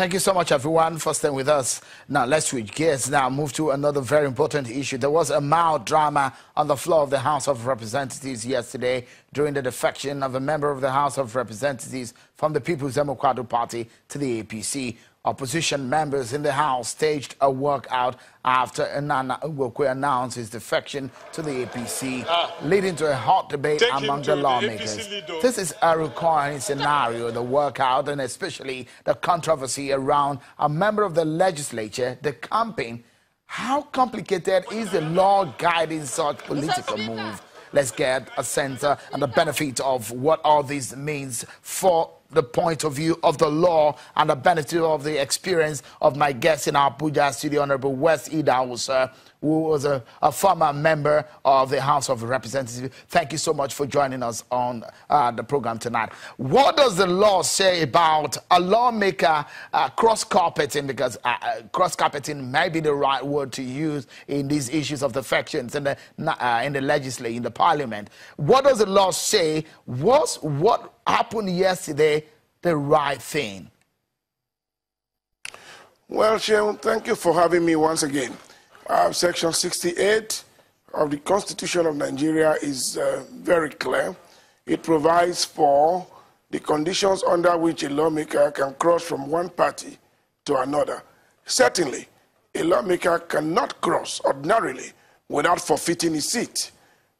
Thank you so much, everyone, for staying with us. Now, let's switch gears now, move to another very important issue. There was a mild drama on the floor of the House of Representatives yesterday during the defection of a member of the House of Representatives from the People's Democratic Party to the APC. Opposition members in the House staged a walkout after Nana Ugwokwe announced his defection to the APC, leading to a hot debate among the lawmakers. This is a recurring scenario, the walkout, and especially the controversy around a member of the legislature, the campaign. How complicated is the law guiding such political move? Let's get a sense and the benefit of what all this means for the point of view of the law and the benefit of the experience of my guest in our Abuja studio, Honorable West Idawusa, who was a former member of the House of Representatives. Thank you so much for joining us on the program tonight. What does the law say about a lawmaker cross-carpeting? Because cross-carpeting may be the right word to use in these issues of defections in the legislature, in the parliament. What does the law say? Was what happened yesterday the right thing? Well, Sheon, thank you for having me once again. Section 68 of the Constitution of Nigeria is very clear. It provides for the conditions under which a lawmaker can cross from one party to another. Certainly, a lawmaker cannot cross ordinarily without forfeiting his seat.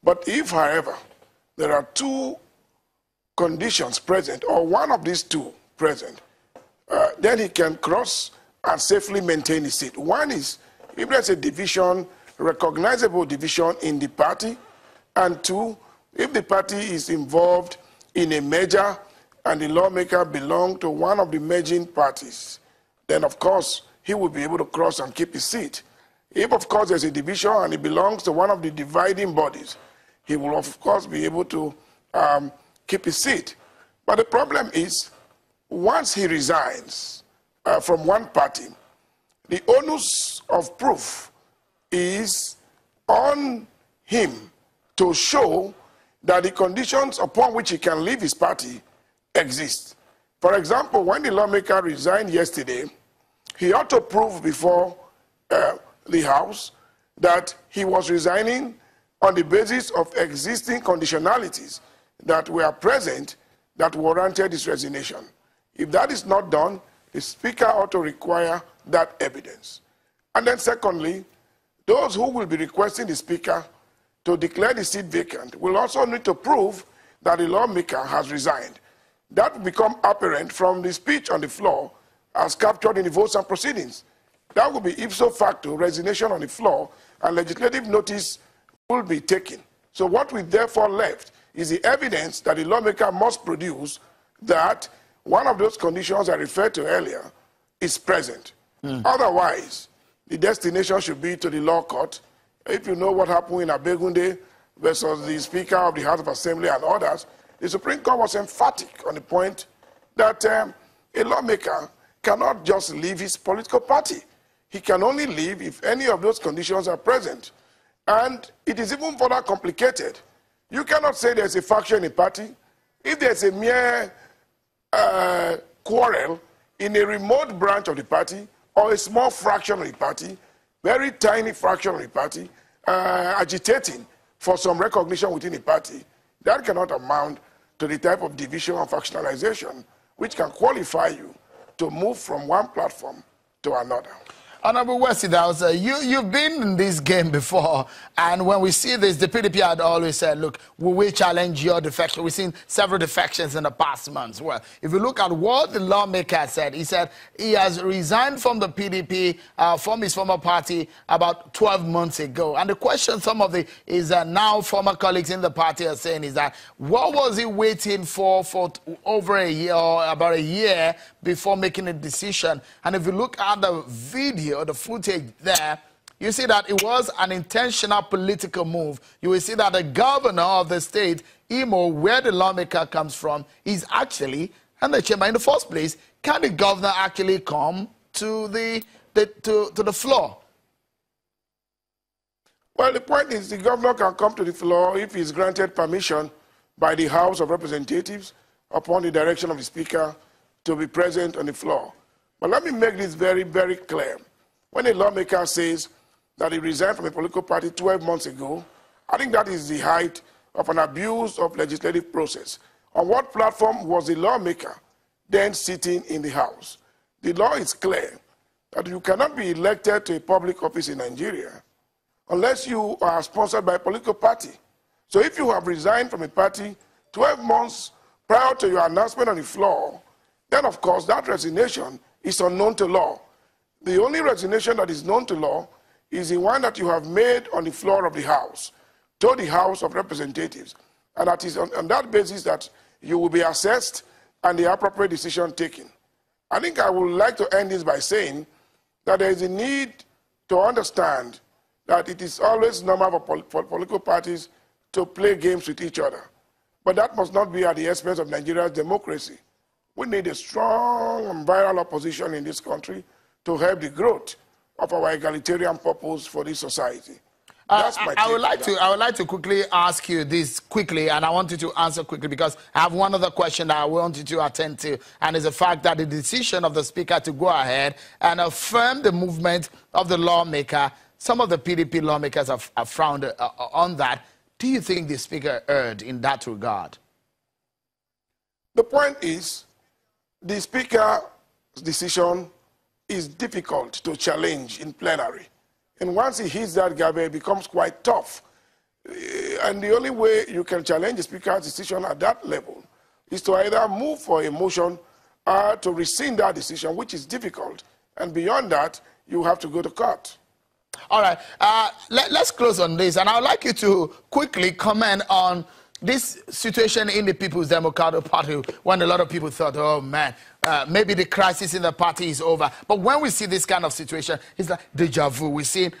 But if, however, there are two conditions present, or one of these two present, then he can cross and safely maintain his seat. One is if there's a division, recognizable division in the party, and two, if the party is involved in a merger and the lawmaker belongs to one of the merging parties, then of course he will be able to cross and keep his seat. If of course there's a division and he belongs to one of the dividing bodies, he will of course be able to keep his seat. But the problem is, once he resigns from one party, the onus of proof is on him to show that the conditions upon which he can leave his party exist. For example, when the lawmaker resigned yesterday, he ought to prove before the House that he was resigning on the basis of existing conditionalities that were present that warranted his resignation. If that is not done, the Speaker ought to require that evidence. And then secondly, those who will be requesting the Speaker to declare the seat vacant will also need to prove that the lawmaker has resigned. That will become apparent from the speech on the floor as captured in the votes and proceedings. That will be ipso facto resignation on the floor, and legislative notice will be taken. So what we therefore left is the evidence that the lawmaker must produce that one of those conditions I referred to earlier is present. Otherwise, the destination should be to the law court. If you know what happened in Abegunde versus the Speaker of the House of Assembly and others, the Supreme Court was emphatic on the point that a lawmaker cannot just leave his political party. He can only leave if any of those conditions are present. And it is even further complicated. You cannot say there's a faction in a party. If there's a mere quarrel in a remote branch of the party or a small fraction of the party, very tiny fraction of the party, agitating for some recognition within the party, that cannot amount to the type of division or factionalization which can qualify you to move from one platform to another. Honorable West Idawusa, you've been in this game before, and when we see this, the PDP had always said, look, we will challenge your defection. We've seen several defections in the past months. Well, if you look at what the lawmaker said, he said he has resigned from the PDP, from his former party, about 12 months ago. And the question some of the is now former colleagues in the party are saying is that, what was he waiting for over a year or about a year before making a decision? And if you look at the video, or the footage there, you see that it was an intentional political move. You will see that the governor of the state, Imo, where the lawmaker comes from, is actually in the chamber in the first place. Can the governor actually come to the floor? Well, the point is the governor can come to the floor if he's granted permission by the House of Representatives upon the direction of the Speaker to be present on the floor. But let me make this very, very clear. When a lawmaker says that he resigned from a political party 12 months ago, I think that is the height of an abuse of legislative process. On what platform was the lawmaker then sitting in the House? The law is clear that you cannot be elected to a public office in Nigeria unless you are sponsored by a political party. So if you have resigned from a party 12 months prior to your announcement on the floor, then of course that resignation is unknown to law. The only resignation that is known to law is the one that you have made on the floor of the House, to the House of Representatives. And that is on that basis that you will be assessed and the appropriate decision taken. I think I would like to end this by saying that there is a need to understand that it is always normal for political parties to play games with each other. But that must not be at the expense of Nigeria's democracy. We need a strong and viral opposition in this country to help the growth of our egalitarian purpose for this society. I would like to quickly ask you this quickly, and I want you to answer quickly because I have one other question that I want you to attend to, and it's the fact that the decision of the Speaker to go ahead and affirm the movement of the lawmaker, some of the PDP lawmakers have frowned on that. Do you think the Speaker erred in that regard? The point is, the Speaker's decision is difficult to challenge in plenary. And once he hits that gavel, it becomes quite tough. And the only way you can challenge the Speaker's decision at that level is to either move for a motion or to rescind that decision, which is difficult. And beyond that, you have to go to court. All right. Let's close on this. And I would like you to quickly comment on this situation in the People's Democratic Party when a lot of people thought, oh, man, maybe the crisis in the party is over. But when we see this kind of situation, it's like deja vu. We see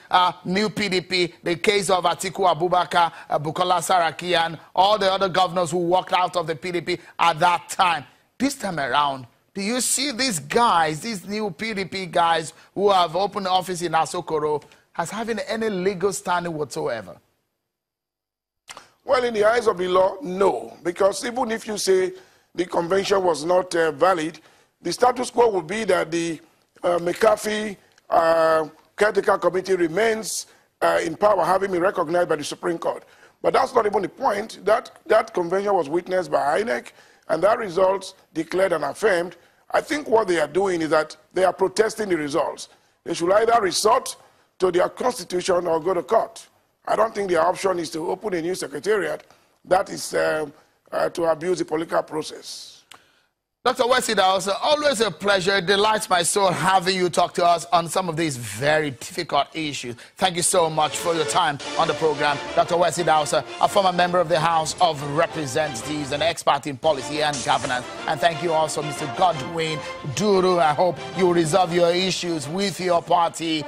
new PDP, the case of Atiku Abubakar, Bukola Saraki, and all the other governors who walked out of the PDP at that time. This time around, do you see these guys, these new PDP guys who have opened office in Asokoro, as having any legal standing whatsoever? Well, in the eyes of the law, no. Because even if you say the convention was not valid, the status quo would be that the McCarthy caretaker committee remains in power, having been recognized by the Supreme Court. But that's not even the point. That convention was witnessed by INEC, and that results declared and affirmed. I think what they are doing is that they are protesting the results. They should either resort to their constitution or go to court. I don't think their option is to open a new secretariat. That is to abuse the political process. Dr. Wesley, always a pleasure. It delights my soul having you talk to us on some of these very difficult issues. Thank you so much for your time on the program. Dr. Wesley, a former member of the House of Representatives, an expert in policy and governance. And thank you also, Mr. Godwin Duru. I hope you resolve your issues with your party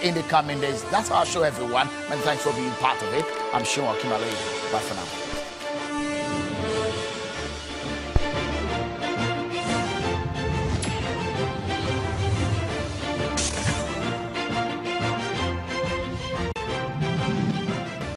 in the coming days. That's our show, everyone. And thanks for being part of it. I'm Shimon Kimale. Bye for now.